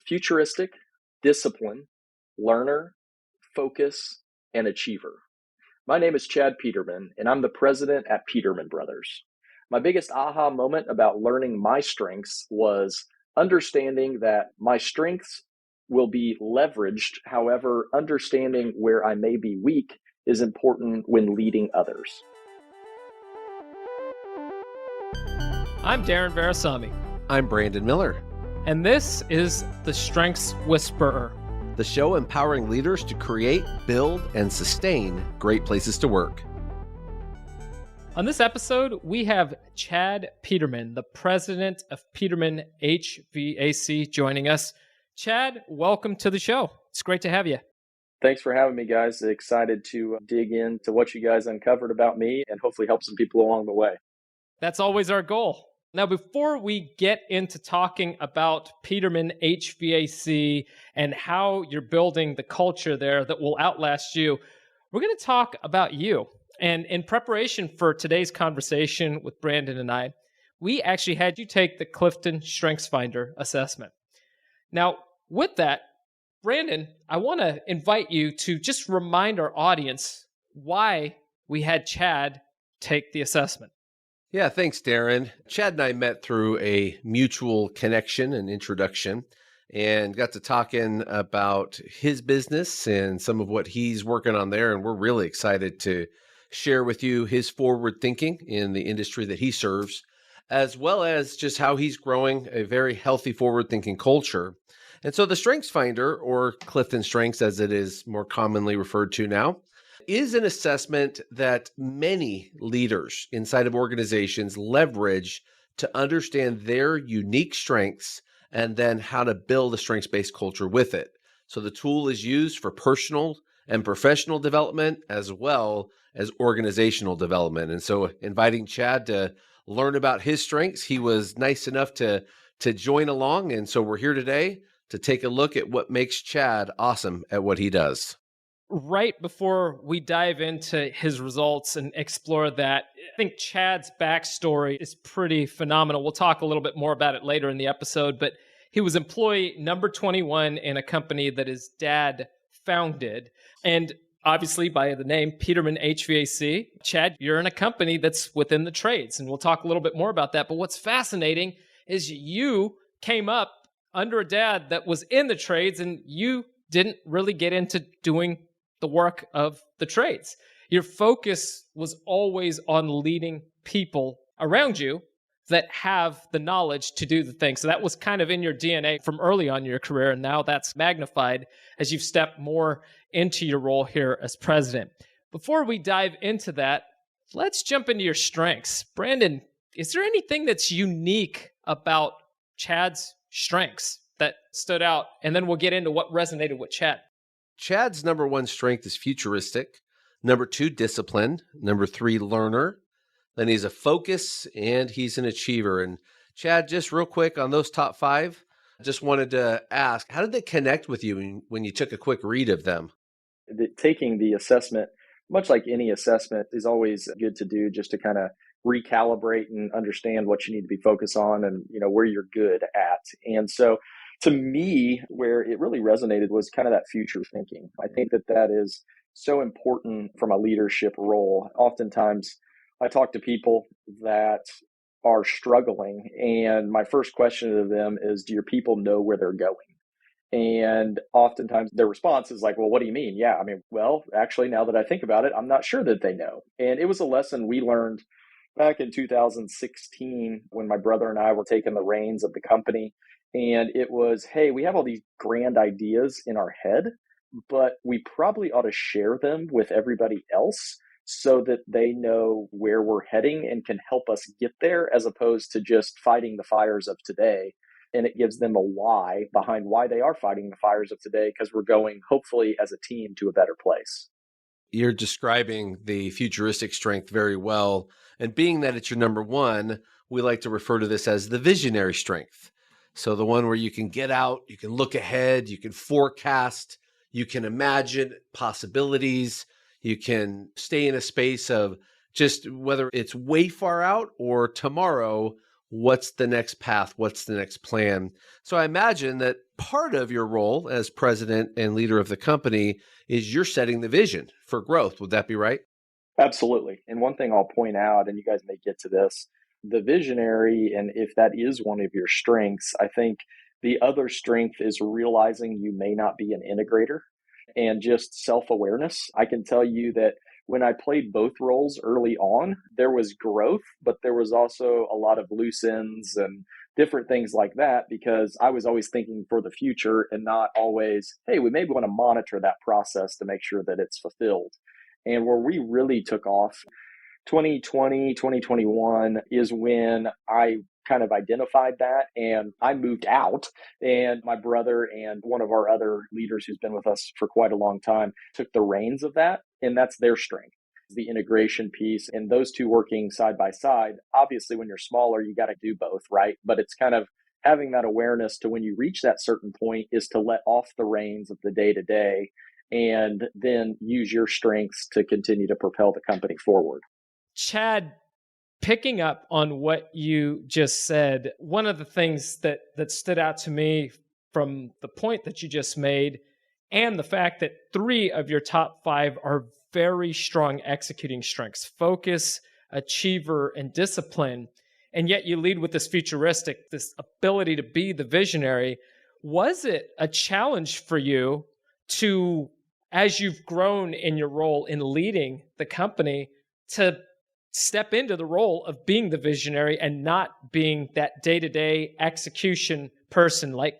futuristic, discipline, learner, focus, and achiever. My name is Chad Peterman, and I'm the president at Peterman Brothers. My biggest aha moment about learning my strengths was understanding that my strengths will be leveraged. However, understanding where I may be weak is important when leading others. I'm Darren Verisami. I'm Brandon Miller. And this is The Strengths Whisperer, the show empowering leaders to create, build, and sustain great places to work. On this episode, we have Chad Peterman, the president of Peterman HVAC, joining us. Chad, welcome to the show. It's great to have you. Thanks for having me, guys. Excited to dig into what you guys uncovered about me and hopefully help some people along the way. That's always our goal. Now, before we get into talking about Peterman HVAC and how you're building the culture there that will outlast you, we're going to talk about you. And in preparation for today's conversation with Brandon and I, we actually had you take the Clifton StrengthsFinder assessment. Now, with that, Brandon, I want to invite you to just remind our audience why we had Chad take the assessment. Yeah, thanks, Darren. Chad and I met through a mutual connection and introduction and got to talking about his business and some of what he's working on there. And we're really excited to share with you his forward thinking in the industry that he serves, as well as just how he's growing a very healthy forward thinking culture. And so the StrengthsFinder, or Clifton Strengths as it is more commonly referred to now, is an assessment that many leaders inside of organizations leverage to understand their unique strengths and then how to build a strengths-based culture with it. So the tool is used for personal and professional development as well as organizational development. And so inviting Chad to learn about his strengths, he was nice enough to join along. And so we're here today to take a look at what makes Chad awesome at what he does. Right before we dive into his results and explore that, I think Chad's backstory is pretty phenomenal. We'll talk a little bit more about it later in the episode, but he was employee number 21 in a company that his dad founded. And obviously by the name Peterman HVAC, Chad, you're in a company that's within the trades, and we'll talk a little bit more about that. But what's fascinating is you came up under a dad that was in the trades, and you didn't really get into doing the work of the trades. Your focus was always on leading people around you that have the knowledge to do the thing. So that was kind of in your DNA from early on in your career, and now that's magnified as you've stepped more into your role here as president. Before we dive into that, let's jump into your strengths. Brandon, is there anything that's unique about Chad's strengths that stood out? And then we'll get into what resonated with Chad. Chad's number one strength is futuristic. Number two, discipline. Number three, learner. Then he's a focus and he's an achiever. And Chad, just real quick on those top five, just wanted to ask, how did they connect with you when you took a quick read of them? Taking the assessment, much like any assessment, is always good to do just to kind of recalibrate and understand what you need to be focused on and where you're good at. And so to me, where it really resonated was kind of that future thinking. I think that is so important from a leadership role. Oftentimes, I talk to people that are struggling, and my first question to them is, do your people know where they're going? And oftentimes their response is like, well, what do you mean? Yeah, well, actually, now that I think about it, I'm not sure that they know. And it was a lesson we learned back in 2016 when my brother and I were taking the reins of the company. And it was, hey, we have all these grand ideas in our head, but we probably ought to share them with everybody else so that they know where we're heading and can help us get there, as opposed to just fighting the fires of today. And it gives them a why behind why they are fighting the fires of today, because we're going, hopefully, as a team to a better place. You're describing the futuristic strength very well. And being that it's your number one, we like to refer to this as the visionary strength. So the one where you can get out, you can look ahead, you can forecast, you can imagine possibilities, you can stay in a space of just whether it's way far out or tomorrow, what's the next path? What's the next plan? So I imagine that part of your role as president and leader of the company is you're setting the vision for growth. Would that be right? Absolutely. And one thing I'll point out, and you guys may get to this, the visionary, and if that is one of your strengths, I think the other strength is realizing you may not be an integrator and just self awareness. I can tell you that when I played both roles early on, there was growth, but there was also a lot of loose ends and different things like that because I was always thinking for the future and not always, hey, we maybe want to monitor that process to make sure that it's fulfilled. And where we really took off 2020, 2021 is when I kind of identified that and I moved out. And my brother and one of our other leaders who's been with us for quite a long time took the reins of that. And that's their strength, the integration piece. And those two working side by side. Obviously, when you're smaller, you got to do both, right? But it's kind of having that awareness to when you reach that certain point is to let off the reins of the day to day and then use your strengths to continue to propel the company forward. Chad, picking up on what you just said, one of the things that stood out to me from the point that you just made and the fact that 3 of your top 5 are very strong executing strengths: focus, achiever, and discipline. And yet you lead with this futuristic, this ability to be the visionary. Was it a challenge for you to, as you've grown in your role in leading the company, to step into the role of being the visionary and not being that day-to-day execution person, like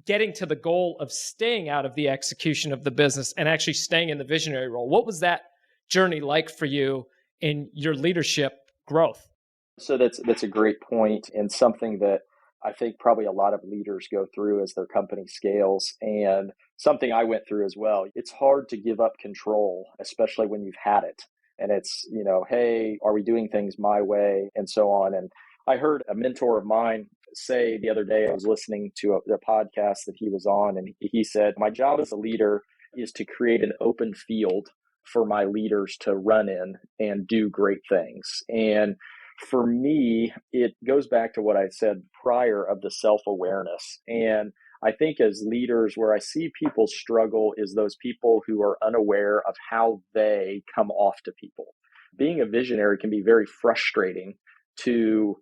getting to the goal of staying out of the execution of the business and actually staying in the visionary role? What was that journey like for you in your leadership growth? So that's a great point and something that I think probably a lot of leaders go through as their company scales, and something I went through as well. It's hard to give up control, especially when you've had it. And it's, hey, are we doing things my way? And so on. And I heard a mentor of mine say the other day, I was listening to a podcast that he was on, and he said, my job as a leader is to create an open field for my leaders to run in and do great things. And for me, it goes back to what I said prior of the self-awareness. And I think as leaders, where I see people struggle is those people who are unaware of how they come off to people. Being a visionary can be very frustrating to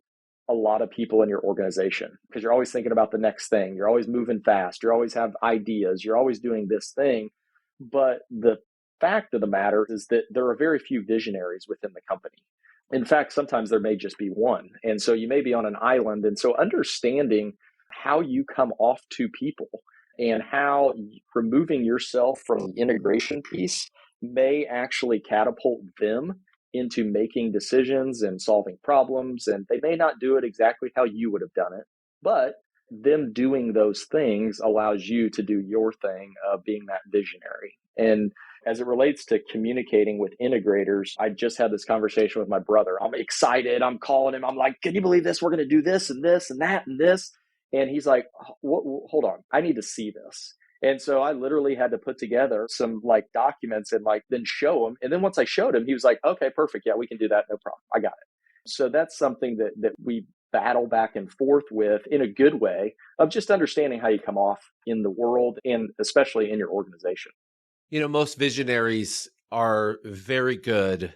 a lot of people in your organization because you're always thinking about the next thing. You're always moving fast. You always have ideas. You're always doing this thing. But the fact of the matter is that there are very few visionaries within the company. In fact, sometimes there may just be one. And so you may be on an island. And so understanding how you come off to people and how removing yourself from the integration piece may actually catapult them into making decisions and solving problems. And they may not do it exactly how you would have done it, but them doing those things allows you to do your thing of being that visionary. And as it relates to communicating with integrators, I just had this conversation with my brother. I'm excited. I'm calling him. I'm like, can you believe this? We're going to do this and this and that and this. And he's like, hold on, I need to see this. And so I literally had to put together some documents and then show him. And then once I showed him, he was like, okay, perfect. Yeah, we can do that. No problem. I got it. So that's something that we battle back and forth with in a good way of just understanding how you come off in the world and especially in your organization. Most visionaries are very good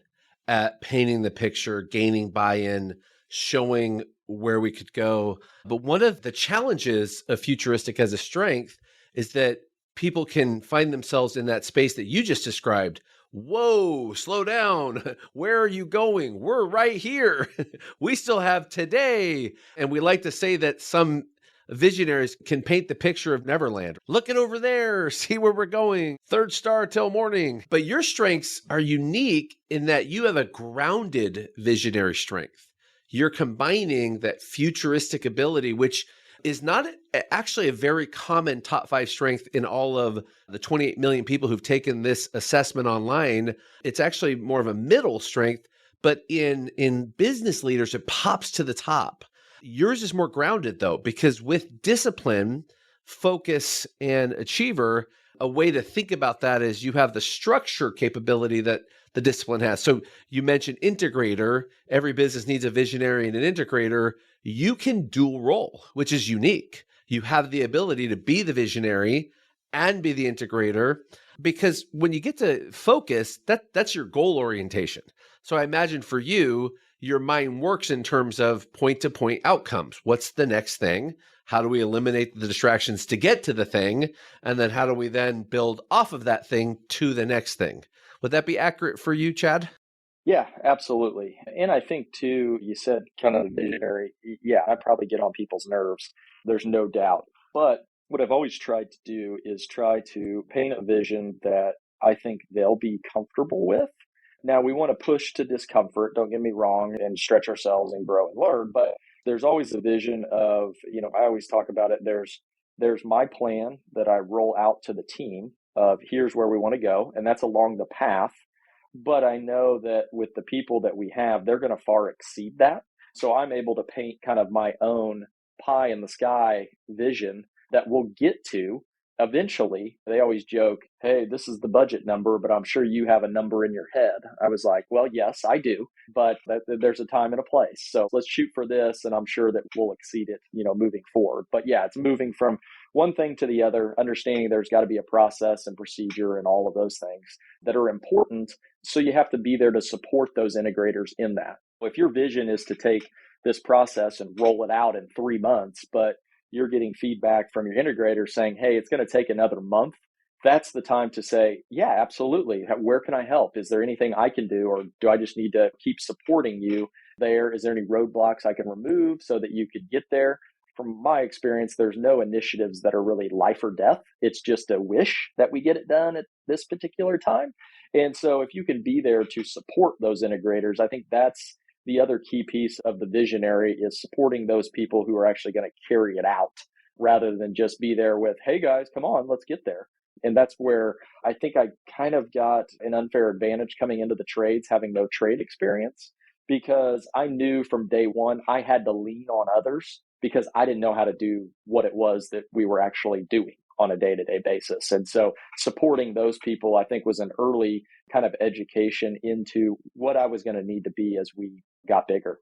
at painting the picture, gaining buy-in, showing where we could go. But one of the challenges of futuristic as a strength is that people can find themselves in that space that you just described. Whoa, slow down. Where are you going? We're right here. We still have today. And we like to say that some visionaries can paint the picture of Neverland. Looking over there, see where we're going. Third star till morning. But your strengths are unique in that you have a grounded visionary strength. You're combining that futuristic ability, which is not actually a very common top 5 strength in all of the 28 million people who've taken this assessment online. It's actually more of a middle strength, but in business leaders, it pops to the top. Yours is more grounded though, because with discipline, focus, and achiever, a way to think about that is you have the structure capability that the discipline has. So you mentioned integrator. Every business needs a visionary and an integrator. you can dual role, which is unique. You have the ability to be the visionary and be the integrator, because when you get to focus, that's your goal orientation. So I imagine for you, your mind works in terms of point-to-point outcomes. What's the next thing? How do we eliminate the distractions to get to the thing? And then how do we then build off of that thing to the next thing? Would that be accurate for you, Chad? Yeah, absolutely. And I think too, you said kind of visionary. Yeah, I probably get on people's nerves. There's no doubt. But what I've always tried to do is try to paint a vision that I think they'll be comfortable with. Now, we want to push to discomfort, don't get me wrong, and stretch ourselves and grow and learn, but there's always a vision of, I always talk about it. There's my plan that I roll out to the team of here's where we want to go, and that's along the path. But I know that with the people that we have, they're going to far exceed that. So I'm able to paint kind of my own pie in the sky vision that we'll get to eventually. They always joke, hey, this is the budget number, but I'm sure you have a number in your head. I was like, well, yes, I do, but there's a time and a place. So let's shoot for this, and I'm sure that we'll exceed it, moving forward. But yeah, it's moving from one thing to the other, understanding there's got to be a process and procedure and all of those things that are important. So you have to be there to support those integrators in that. If your vision is to take this process and roll it out in 3 months, but you're getting feedback from your integrator saying, hey, it's going to take another month, that's the time to say, yeah, absolutely. Where can I help? Is there anything I can do? Or do I just need to keep supporting you there? Is there any roadblocks I can remove so that you could get there? From my experience, there's no initiatives that are really life or death. It's just a wish that we get it done at this particular time. And so if you can be there to support those integrators, I think that's the other key piece of the visionary, is supporting those people who are actually going to carry it out rather than just be there with, hey guys, come on, let's get there. And that's where I think I kind of got an unfair advantage coming into the trades, having no trade experience, because I knew from day one I had to lean on others because I didn't know how to do what it was that we were actually doing on a day-to-day basis. And so supporting those people, I think, was an early kind of education into what I was going to need to be as we got bigger.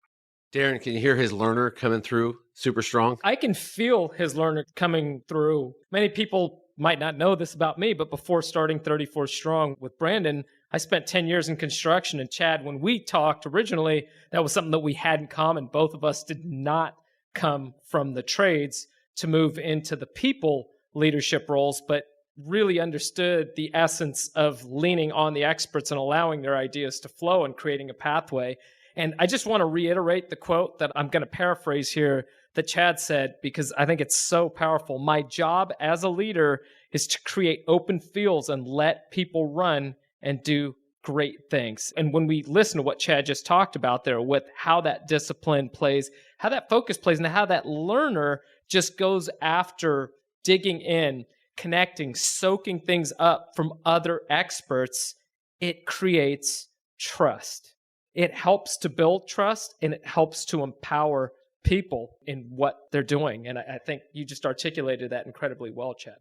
Darren, can you hear his learner coming through super strong? I can feel his learner coming through. Many people might not know this about me, but before starting 34 Strong with Brandon, I spent 10 years in construction. And Chad, when we talked originally, that was something that we had in common. Both of us did not come from the trades to move into the people leadership roles, but really understood the essence of leaning on the experts and allowing their ideas to flow and creating a pathway. And I just want to reiterate the quote that I'm going to paraphrase here that Chad said, because I think it's so powerful. My job as a leader is to create open fields and let people run and do great things. And when we listen to what Chad just talked about there with how that discipline plays, how that focus plays, and how that learner just goes after digging in, connecting, soaking things up from other experts, it creates trust. It helps to build trust, and it helps to empower people in what they're doing. And I think you just articulated that incredibly well, Chad.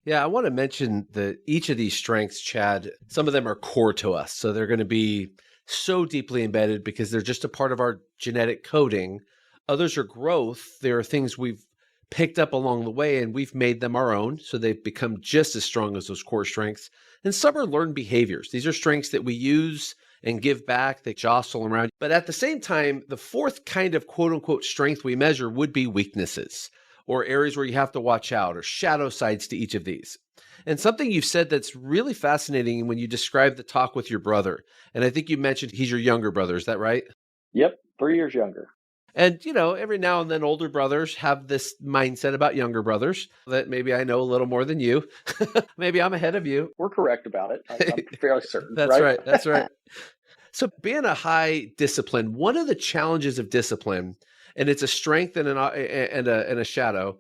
Yeah, I want to mention that each of these strengths, Chad, some of them are core to us. So they're going to be so deeply embedded because they're just a part of our genetic coding. Others are growth. There are things we've picked up along the way and we've made them our own. So they've become just as strong as those core strengths. And some are learned behaviors. These are strengths that we use and give back, they jostle around. But at the same time, the fourth kind of quote unquote strength we measure would be weaknesses, or areas where you have to watch out, or shadow sides to each of these. And something you've said that's really fascinating when you describe the talk with your brother. And I think you mentioned he's your younger brother. Is that right? Yep, 3 years younger. And, every now and then older brothers have this mindset about younger brothers that maybe I know a little more than you. Maybe I'm ahead of you. We're correct about it. I'm fairly certain. That's right. That's right. So being a high discipline, one of the challenges of discipline, and it's a strength and a shadow,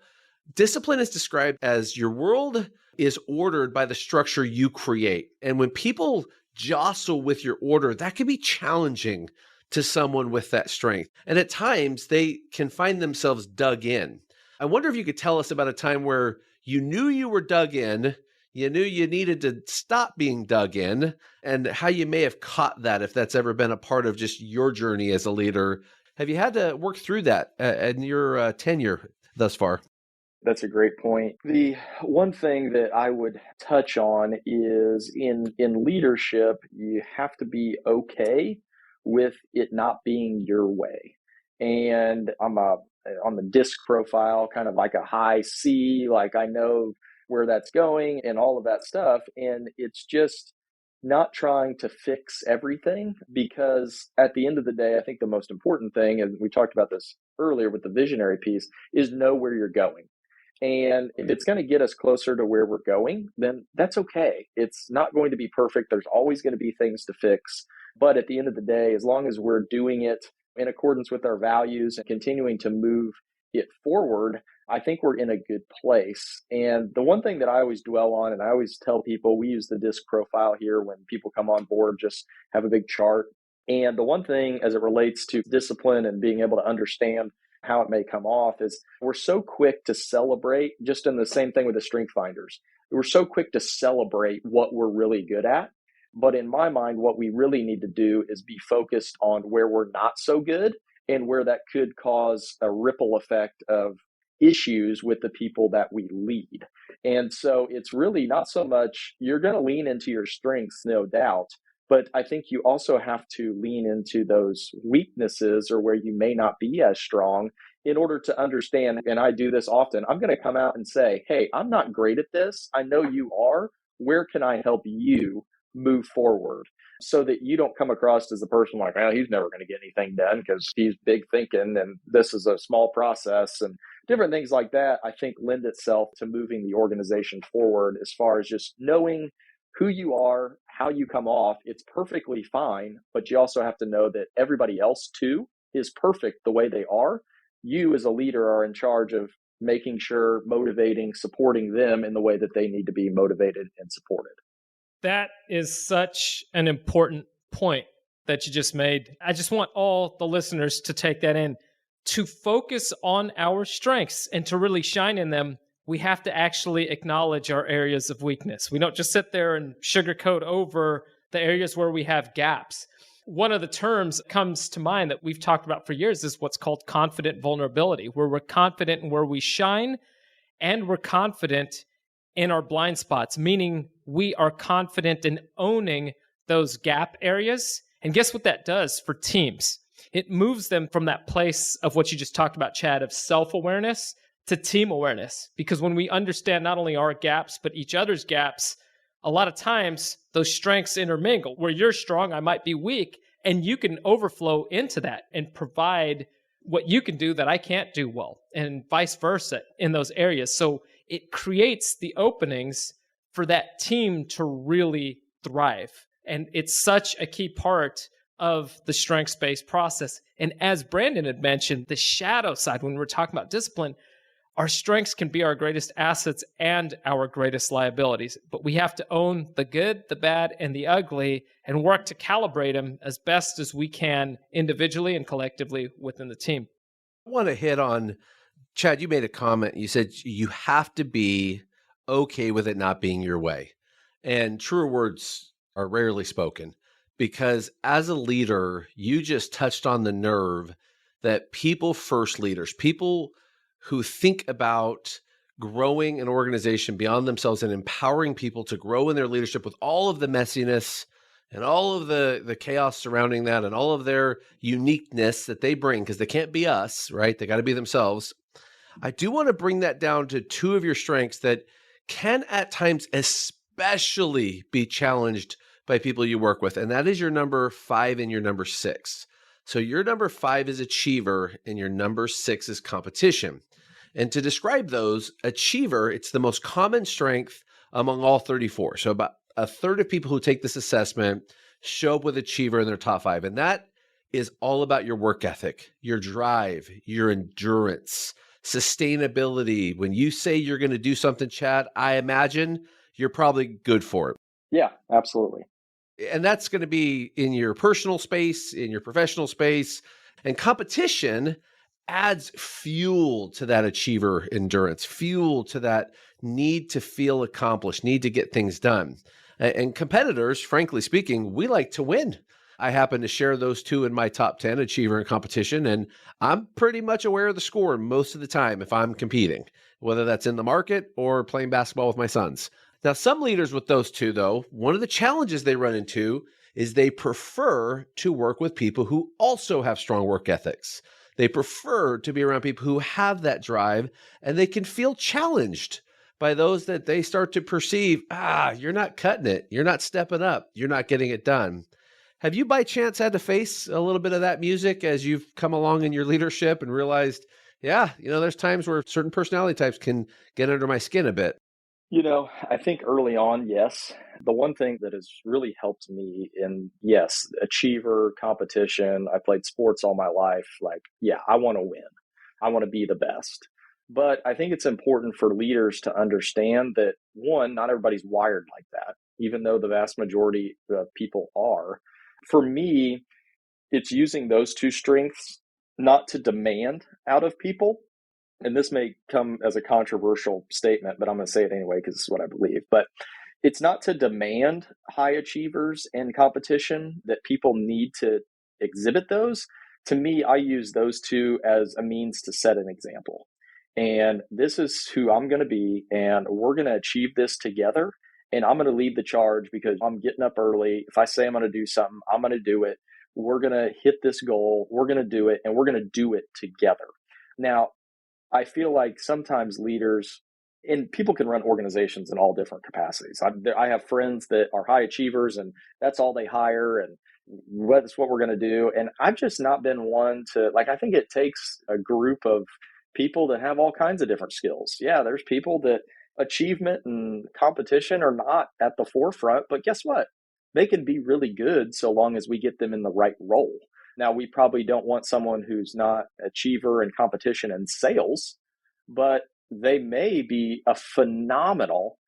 discipline is described as your world is ordered by the structure you create. And when people jostle with your order, that can be challenging to someone with that strength. And at times they can find themselves dug in. I wonder if you could tell us about a time where you knew you were dug in, you knew you needed to stop being dug in, and how you may have caught that, if that's ever been a part of just your journey as a leader. have you had to work through that in your tenure thus far? That's a great point. The one thing that I would touch on is in leadership, you have to be okay with it not being your way. And I'm on the disc profile, kind of like a high C, like I know where that's going and all of that stuff. And it's just not trying to fix everything, because at the end of the day, I think the most important thing, and we talked about this earlier with the visionary piece, is know where you're going. And if it's going to get us closer to where we're going, then that's okay. It's not going to be perfect. There's always going to be things to fix. But at the end of the day, as long as we're doing it in accordance with our values and continuing to move it forward, I think we're in a good place. And the one thing that I always dwell on, and I always tell people, we use the disc profile here when people come on board, just have a big chart. And the one thing as it relates to discipline and being able to understand how it may come off is we're so quick to celebrate, just in the same thing with the strength finders. We're so quick to celebrate what we're really good at. But in my mind, what we really need to do is be focused on where we're not so good and where that could cause a ripple effect of issues with the people that we lead. And so it's really not so much, you're going to lean into your strengths, no doubt. But I think you also have to lean into those weaknesses or where you may not be as strong in order to understand. And I do this often. I'm going to come out and say, hey, I'm not great at this. I know you are. Where can I help you move forward? So that you don't come across as the person like, well, he's never going to get anything done because he's big thinking and this is a small process, and different things like that, I think lend itself to moving the organization forward as far as just knowing who you are, how you come off. It's perfectly fine, but you also have to know that everybody else too is perfect the way they are. You as a leader are in charge of making sure, motivating, supporting them in the way that they need to be motivated and supported. That is such an important point that you just made. I just want all the listeners to take that in. To focus on our strengths and to really shine in them, we have to actually acknowledge our areas of weakness. We don't just sit there and sugarcoat over the areas where we have gaps. One of the terms that comes to mind that we've talked about for years is what's called confident vulnerability, where we're confident in where we shine and we're confident in our blind spots, meaning we are confident in owning those gap areas. And guess what that does for teams? It moves them from that place of what you just talked about, Chad, of self-awareness to team awareness. Because when we understand not only our gaps, but each other's gaps, a lot of times those strengths intermingle. Where you're strong, I might be weak, and you can overflow into that and provide what you can do that I can't do well, and vice versa in those areas. So it creates the openings for that team to really thrive. And it's such a key part of the strengths-based process. And as Brandon had mentioned, the shadow side, when we're talking about discipline, our strengths can be our greatest assets and our greatest liabilities. But we have to own the good, the bad, and the ugly and work to calibrate them as best as we can individually and collectively within the team. I want to hit on, Chad, you made a comment. You said you have to be okay with it not being your way. And truer words are rarely spoken, because as a leader, you just touched on the nerve that people first leaders, people who think about growing an organization beyond themselves and empowering people to grow in their leadership with all of the messiness and all of the chaos surrounding that and all of their uniqueness that they bring, because they can't be us, right? They got to be themselves. I do want to bring that down to two of your strengths that can at times especially be challenged by people you work with. And that is your number 5 and your number 6. So your number 5 is achiever and your number 6 is competition. And to describe those, achiever, it's the most common strength among all 34. So about a third of people who take this assessment show up with achiever in their top 5. And that is all about your work ethic, your drive, your endurance, sustainability. When you say you're going to do something, Chad, I imagine you're probably good for it. Yeah, absolutely. And that's going to be in your personal space, in your professional space. And competition adds fuel to that achiever endurance, fuel to that need to feel accomplished, need to get things done. And competitors, frankly speaking, we like to win. I happen to share those two in my top 10, achiever and competition, and I'm pretty much aware of the score most of the time if I'm competing, whether that's in the market or playing basketball with my sons. Now, some leaders with those two, though, one of the challenges they run into is they prefer to work with people who also have strong work ethics. They prefer to be around people who have that drive, and they can feel challenged by those that they start to perceive, you're not cutting it. You're not stepping up. You're not getting it done. Have you by chance had to face a little bit of that music as you've come along in your leadership and realized, yeah, there's times where certain personality types can get under my skin a bit? I think early on, yes. The one thing that has really helped me in, yes, achiever, competition, I played sports all my life. Like, yeah, I want to win. I want to be the best. But I think it's important for leaders to understand that, one, not everybody's wired like that, even though the vast majority of people are. For me, it's using those two strengths not to demand out of people, and this may come as a controversial statement, but I'm going to say it anyway because it's what I believe. But it's not to demand high achievers in competition that people need to exhibit those. To me, I use those two as a means to set an example. And this is who I'm going to be, and we're going to achieve this together. And I'm going to lead the charge because I'm getting up early. If I say I'm going to do something, I'm going to do it. We're going to hit this goal. We're going to do it, and we're going to do it together. Now, I feel like sometimes leaders and people can run organizations in all different capacities. I have friends that are high achievers and that's all they hire and that's what we're going to do. And I've just not been one to like, I think it takes a group of people that have all kinds of different skills. Yeah, there's people that achievement and competition are not at the forefront, but guess what? They can be really good so long as we get them in the right role. Now, we probably don't want someone who's not achiever in competition and sales, but they may be a phenomenal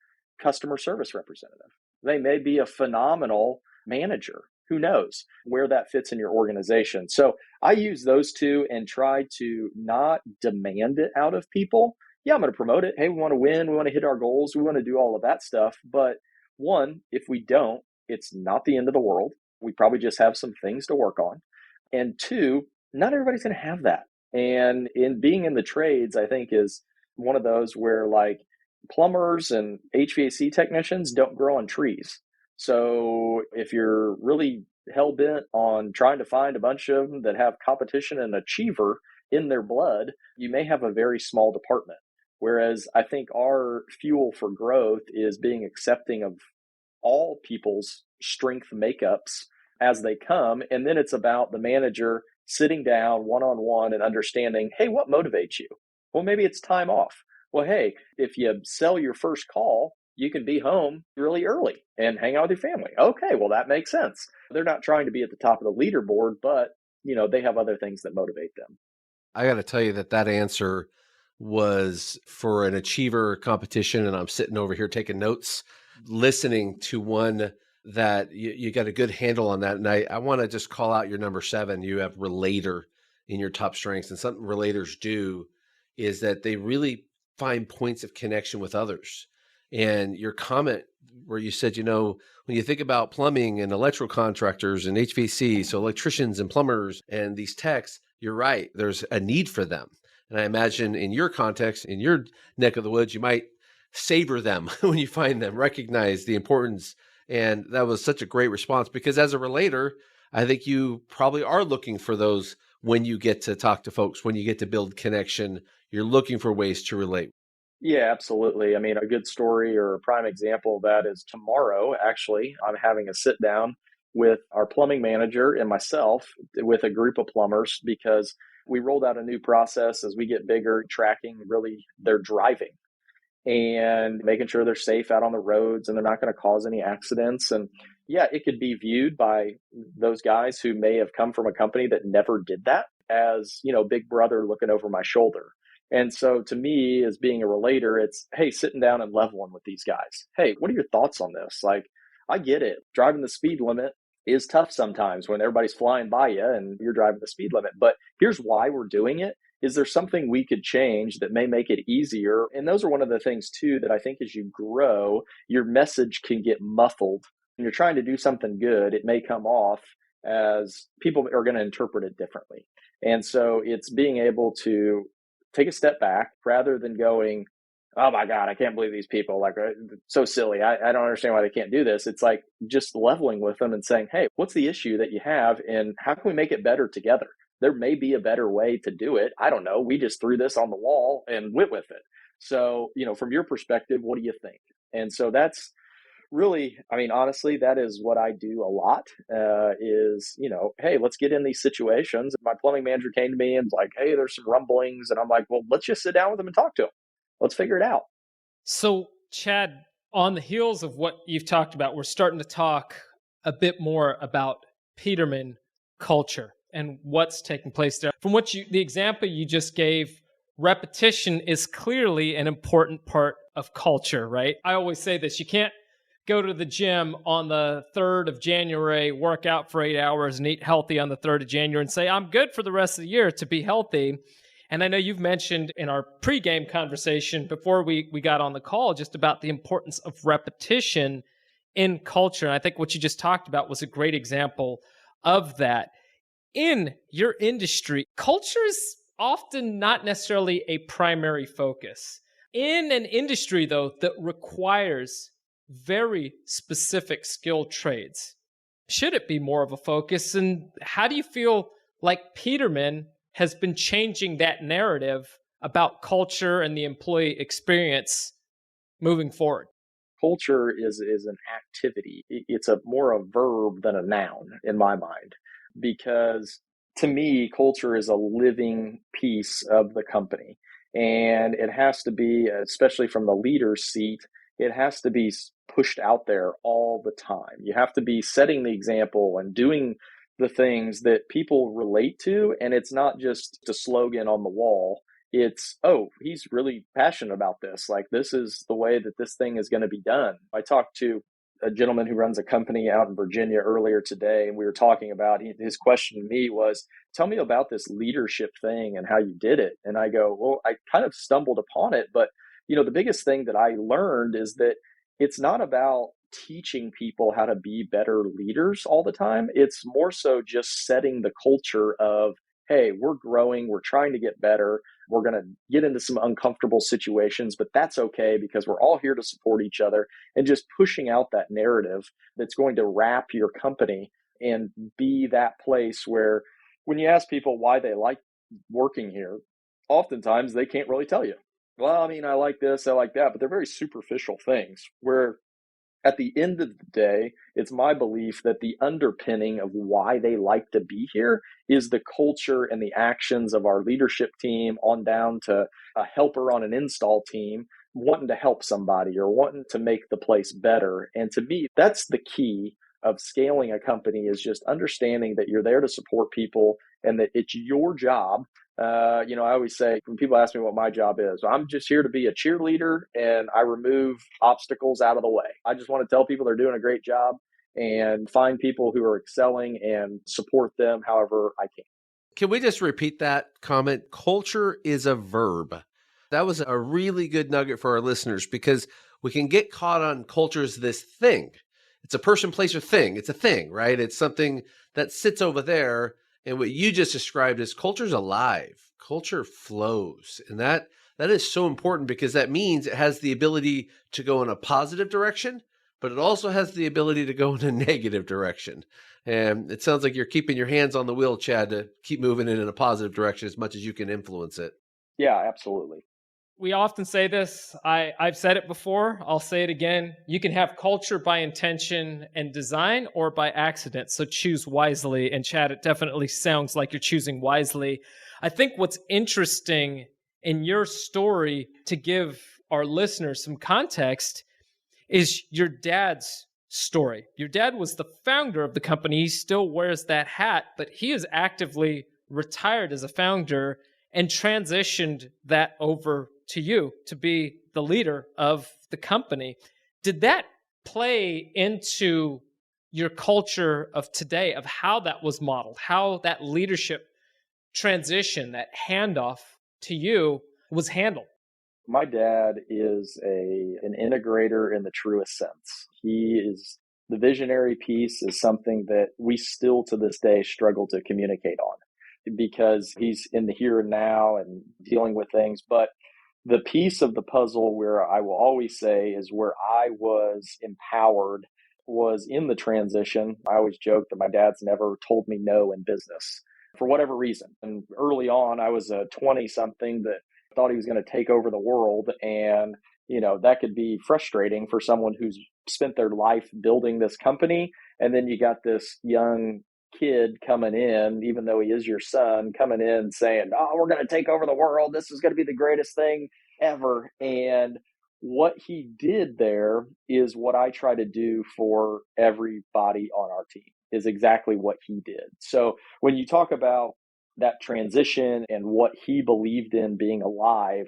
customer service representative. They may be a phenomenal manager. Who knows where that fits in your organization? So I use those two and try to not demand it out of people. Yeah, I'm going to promote it. Hey, we want to win. We want to hit our goals. We want to do all of that stuff. But one, if we don't, it's not the end of the world. We probably just have some things to work on. And two, not everybody's going to have that. And in being in the trades, I think is one of those where like plumbers and HVAC technicians don't grow on trees. So if you're really hell bent on trying to find a bunch of them that have competition and achiever in their blood, you may have a very small department. Whereas I think our fuel for growth is being accepting of all people's strength makeups as they come. And then it's about the manager sitting down one on one and understanding, hey, what motivates you? Well, maybe it's time off. Well, hey, if you sell your first call, you can be home really early and hang out with your family. Okay, well, that makes sense. They're not trying to be at the top of the leaderboard, but they have other things that motivate them. I got to tell you that answer was for an achiever competition, and I'm sitting over here taking notes, listening to one that you got a good handle on that. And I want to just call out your number 7. You have relator in your top strengths, and something relators do is that they really find points of connection with others. And your comment where you said, when you think about plumbing and electrical contractors and HVAC, so electricians and plumbers and these techs, you're right. There's a need for them. And I imagine in your context, in your neck of the woods, you might savor them when you find them, recognize the importance. And that was such a great response because as a relator, I think you probably are looking for those when you get to talk to folks, when you get to build connection, you're looking for ways to relate. Yeah, absolutely. I mean, a good story or a prime example of that is tomorrow, actually, I'm having a sit down with our plumbing manager and myself with a group of plumbers because we rolled out a new process as we get bigger, tracking really their driving and making sure they're safe out on the roads and they're not going to cause any accidents. And yeah, it could be viewed by those guys who may have come from a company that never did that as, big brother looking over my shoulder. And so to me, as being a relator, it's, hey, sitting down and leveling with these guys. Hey, what are your thoughts on this? Like, I get it. Driving the speed limit is tough sometimes when everybody's flying by you and you're driving the speed limit. But here's why we're doing it. Is there something we could change that may make it easier? And those are one of the things, too, that I think as you grow, your message can get muffled. When you're trying to do something good, it may come off as people are going to interpret it differently. And so it's being able to take a step back rather than going, oh my God, I can't believe these people, like, so silly. I don't understand why they can't do this. It's like just leveling with them and saying, hey, what's the issue that you have and how can we make it better together? There may be a better way to do it. I don't know. We just threw this on the wall and went with it. So, from your perspective, what do you think? And so that's really, I mean, honestly, that is what I do a lot. Is, hey, let's get in these situations. My plumbing manager came to me and was like, hey, there's some rumblings. And I'm like, well, let's just sit down with them and talk to them. Let's figure it out. So, Chad, on the heels of what you've talked about, we're starting to talk a bit more about Peterman culture and what's taking place there. From the example you just gave, repetition is clearly an important part of culture, right? I always say this, you can't go to the gym on the 3rd of January, work out for 8 hours and eat healthy on the 3rd of January and say, I'm good for the rest of the year to be healthy. And I know you've mentioned in our pregame conversation before we got on the call just about the importance of repetition in culture. And I think what you just talked about was a great example of that. In your industry, culture is often not necessarily a primary focus. In an industry, though, that requires very specific skill trades, should it be more of a focus? And how do you feel like Peterman has been changing that narrative about culture and the employee experience moving forward? Culture is an activity. It's more a verb than a noun in my mind, because to me, culture is a living piece of the company. And it has to be, especially from the leader's seat, it has to be pushed out there all the time. You have to be setting the example and doing the things that people relate to. And it's not just a slogan on the wall. It's, oh, he's really passionate about this. Like, this is the way that this thing is going to be done. I talked to a gentleman who runs a company out in Virginia earlier today, and we were talking about, his question to me was, tell me about this leadership thing and how you did it. And I go, well, I kind of stumbled upon it, but the biggest thing that I learned is that it's not about teaching people how to be better leaders all the time. It's more so just setting the culture of, hey, we're growing, we're trying to get better. We're going to get into some uncomfortable situations, but that's okay because we're all here to support each other, and just pushing out that narrative that's going to wrap your company and be that place where when you ask people why they like working here, oftentimes they can't really tell you. Well, I mean, I like this, I like that, but they're very superficial things where at the end of the day, it's my belief that the underpinning of why they like to be here is the culture and the actions of our leadership team on down to a helper on an install team wanting to help somebody or wanting to make the place better. And to me, that's the key of scaling a company, is just understanding that you're there to support people and that it's your job. I always say, when people ask me what my job is, I'm just here to be a cheerleader and I remove obstacles out of the way. I just want to tell people they're doing a great job and find people who are excelling and support them however I can. Can we just repeat that comment? Culture is a verb. That was a really good nugget for our listeners, because we can get caught on culture as this thing. It's a person, place, or thing. It's a thing, right? It's something that sits over there. And what you just described is culture's alive. Culture flows. And that is so important, because that means it has the ability to go in a positive direction, but it also has the ability to go in a negative direction. And it sounds like you're keeping your hands on the wheel, Chad, to keep moving it in a positive direction as much as you can influence it. Yeah, absolutely. We often say this. I've said it before. I'll say it again. You can have culture by intention and design, or by accident. So choose wisely. And Chad, it definitely sounds like you're choosing wisely. I think what's interesting in your story, to give our listeners some context, is your dad's story. Your dad was the founder of the company. He still wears that hat, but he is actively retired as a founder and transitioned that over to you to be the leader of the company. Did that play into your culture of today, of how that was modeled, how that leadership transition, that handoff to you was handled? My dad is an integrator in the truest sense. He is The visionary piece is something that we still to this day struggle to communicate on because he's in the here and now and dealing with things. But the piece of the puzzle where I will always say is where I was empowered was in the transition. I always joke that my dad's never told me no in business for whatever reason. And early on, I was a 20 something that thought he was going to take over the world. And, that could be frustrating for someone who's spent their life building this company. And then you got this young kid coming in, even though he is your son, coming in saying, "Oh, we're going to take over the world. This is going to be the greatest thing ever." And what he did there is what I try to do for everybody on our team, is exactly what he did. So when you talk about that transition and what he believed in being alive,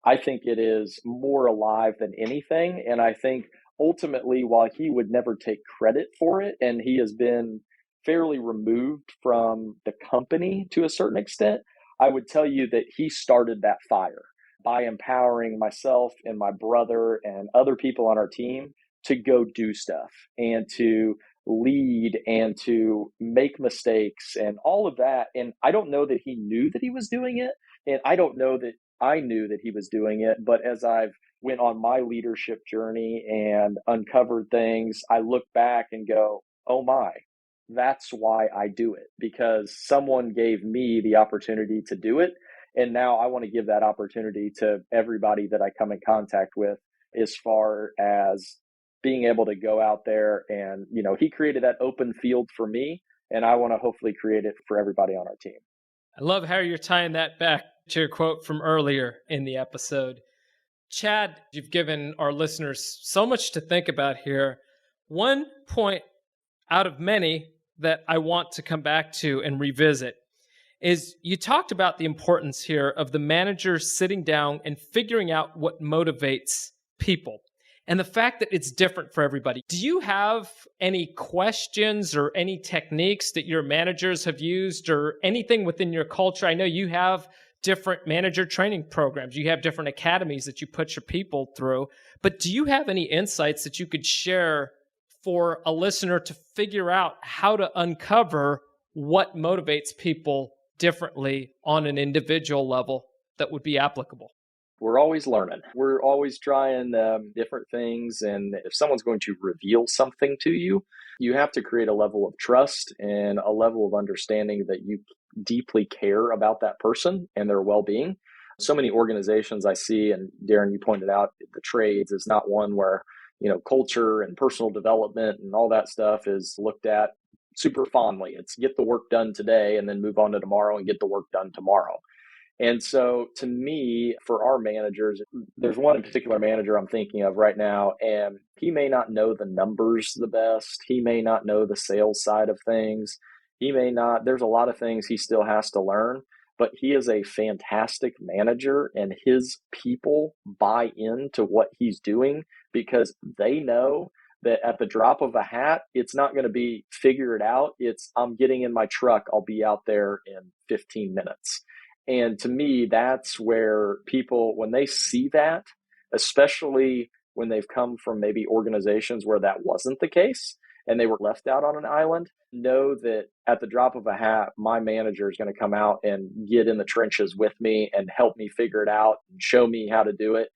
I think it is more alive than anything. And I think ultimately, while he would never take credit for it, and he has been fairly removed from the company to a certain extent, I would tell you that he started that fire by empowering myself and my brother and other people on our team to go do stuff and to lead and to make mistakes and all of that. And I don't know that he knew that he was doing it. And I don't know that I knew that he was doing it. But as I've went on my leadership journey and uncovered things, I look back and go, oh my, that's why I do it, because someone gave me the opportunity to do it. And now I want to give that opportunity to everybody that I come in contact with, as far as being able to go out there and, he created that open field for me, and I want to hopefully create it for everybody on our team. I love how you're tying that back to your quote from earlier in the episode. Chad, you've given our listeners so much to think about here. One point out of many that I want to come back to and revisit is you talked about the importance here of the manager sitting down and figuring out what motivates people and the fact that it's different for everybody. Do you have any questions or any techniques that your managers have used or anything within your culture? I know you have different manager training programs. You have different academies that you put your people through, but do you have any insights that you could share for a listener to figure out how to uncover what motivates people differently on an individual level that would be applicable? We're always learning. We're always trying different things. And if someone's going to reveal something to you, you have to create a level of trust and a level of understanding that you deeply care about that person and their well-being. So many organizations I see, and Darren, you pointed out, the trades is not one where culture and personal development and all that stuff is looked at super fondly. It's get the work done today and then move on to tomorrow and get the work done tomorrow. And so to me, for our managers, there's one in particular manager I'm thinking of right now, and he may not know the numbers the best. He may not know the sales side of things. There's a lot of things he still has to learn, but he is a fantastic manager, and his people buy into what he's doing because they know that at the drop of a hat, it's not going to be figure it out. It's I'm getting in my truck. I'll be out there in 15 minutes. And to me, that's where people, when they see that, especially when they've come from maybe organizations where that wasn't the case and they were left out on an island, know that at the drop of a hat, my manager is going to come out and get in the trenches with me and help me figure it out and show me how to do it.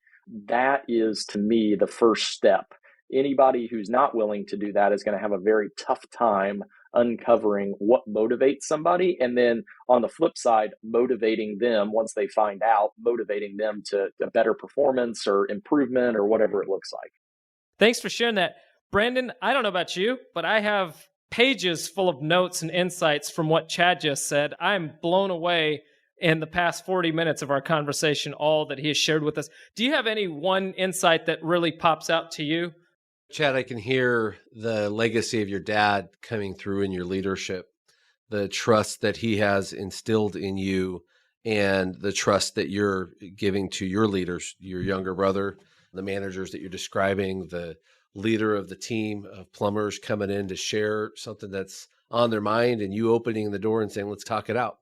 That is, to me, the first step. Anybody who's not willing to do that is going to have a very tough time uncovering what motivates somebody. And then on the flip side, motivating them once they find out, motivating them to a better performance or improvement or whatever it looks like. Thanks for sharing that. Brandon, I don't know about you, but I have pages full of notes and insights from what Chad just said. I'm blown away in the past 40 minutes of our conversation, all that he has shared with us. Do you have any one insight that really pops out to you? Chad, I can hear the legacy of your dad coming through in your leadership, the trust that he has instilled in you, and the trust that you're giving to your leaders, your younger brother, the managers that you're describing, the leader of the team of plumbers coming in to share something that's on their mind, and you opening the door and saying, let's talk it out.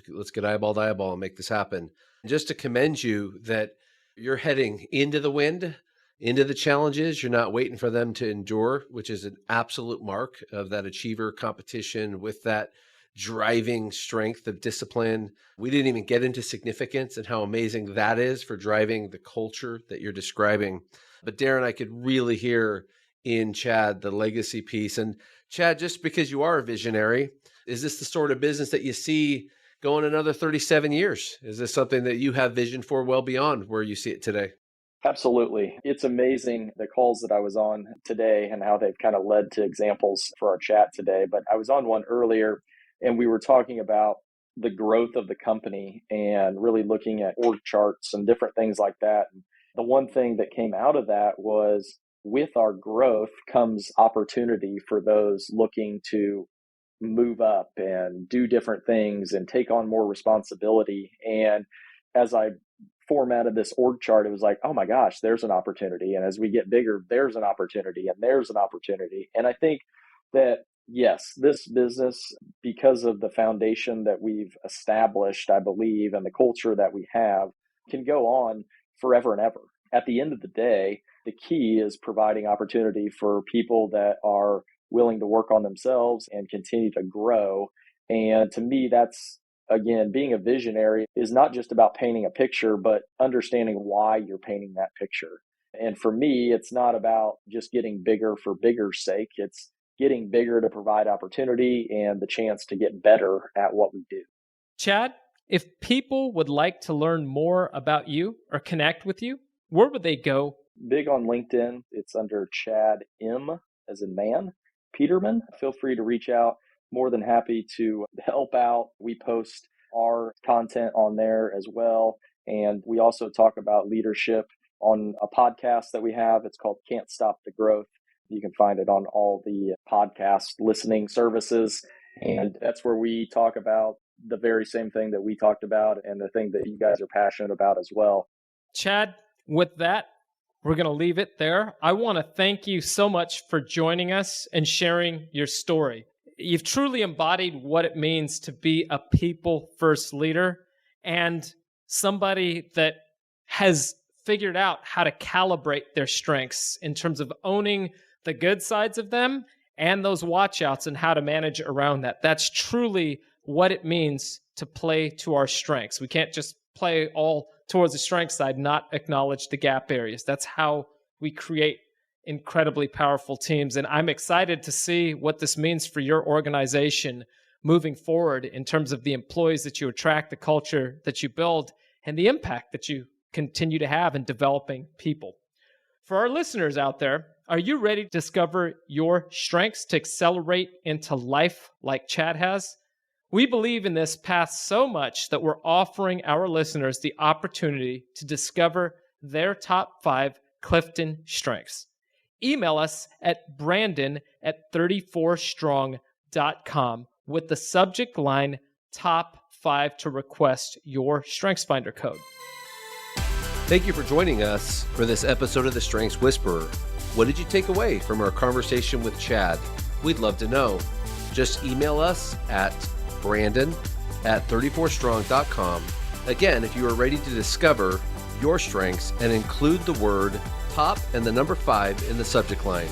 Let's get eyeball to eyeball and make this happen. And just to commend you that you're heading into the wind into the challenges. You're not waiting for them to endure, which is an absolute mark of that achiever competition with that driving strength of discipline. We didn't even get into significance and how amazing that is for driving the culture that you're describing. But Darren, I could really hear in Chad the legacy piece. And Chad, just because you are a visionary, is this the sort of business that you see going another 37 years? Is this something that you have vision for well beyond where you see it today? Absolutely. It's amazing the calls that I was on today and how they've kind of led to examples for our chat today. But I was on one earlier and we were talking about the growth of the company and really looking at org charts and different things like that. And the one thing that came out of that was with our growth comes opportunity for those looking to move up and do different things and take on more responsibility. And as I formatted this org chart, it was like, oh my gosh, there's an opportunity. And as we get bigger, there's an opportunity and there's an opportunity. And I think that, yes, this business, because of the foundation that we've established, I believe, and the culture that we have, can go on forever and ever. At the end of the day, the key is providing opportunity for people that are willing to work on themselves and continue to grow. And to me, that's, again, being a visionary is not just about painting a picture, but understanding why you're painting that picture. And for me, it's not about just getting bigger for bigger's sake. It's getting bigger to provide opportunity and the chance to get better at what we do. Chad, if people would like to learn more about you or connect with you, where would they go? Big on LinkedIn. It's under Chad M as in man, Peterman. Feel free to reach out. More than happy to help out. We post our content on there as well. And we also talk about leadership on a podcast that we have. It's called Can't Stop the Growth. You can find it on all the podcast listening services. And that's where we talk about the very same thing that we talked about and the thing that you guys are passionate about as well. Chad, with that, we're going to leave it there. I want to thank you so much for joining us and sharing your story. You've truly embodied what it means to be a people-first leader and somebody that has figured out how to calibrate their strengths in terms of owning the good sides of them and those watch-outs and how to manage around that. That's truly what it means to play to our strengths. We can't just play all towards the strength side, not acknowledge the gap areas. That's how we create incredibly powerful teams. And I'm excited to see what this means for your organization moving forward in terms of the employees that you attract, the culture that you build, and the impact that you continue to have in developing people. For our listeners out there, are you ready to discover your strengths to accelerate into life like Chad has? We believe in this path so much that we're offering our listeners the opportunity to discover their top 5 Clifton strengths. Email us at brandon@34strong.com with the subject line top 5 to request your StrengthsFinder code. Thank you for joining us for this episode of The Strengths Whisperer. What did you take away from our conversation with Chad? We'd love to know. Just email us at brandon@34strong.com. Again, if you are ready to discover your strengths and include the word top and the number 5 in the subject line.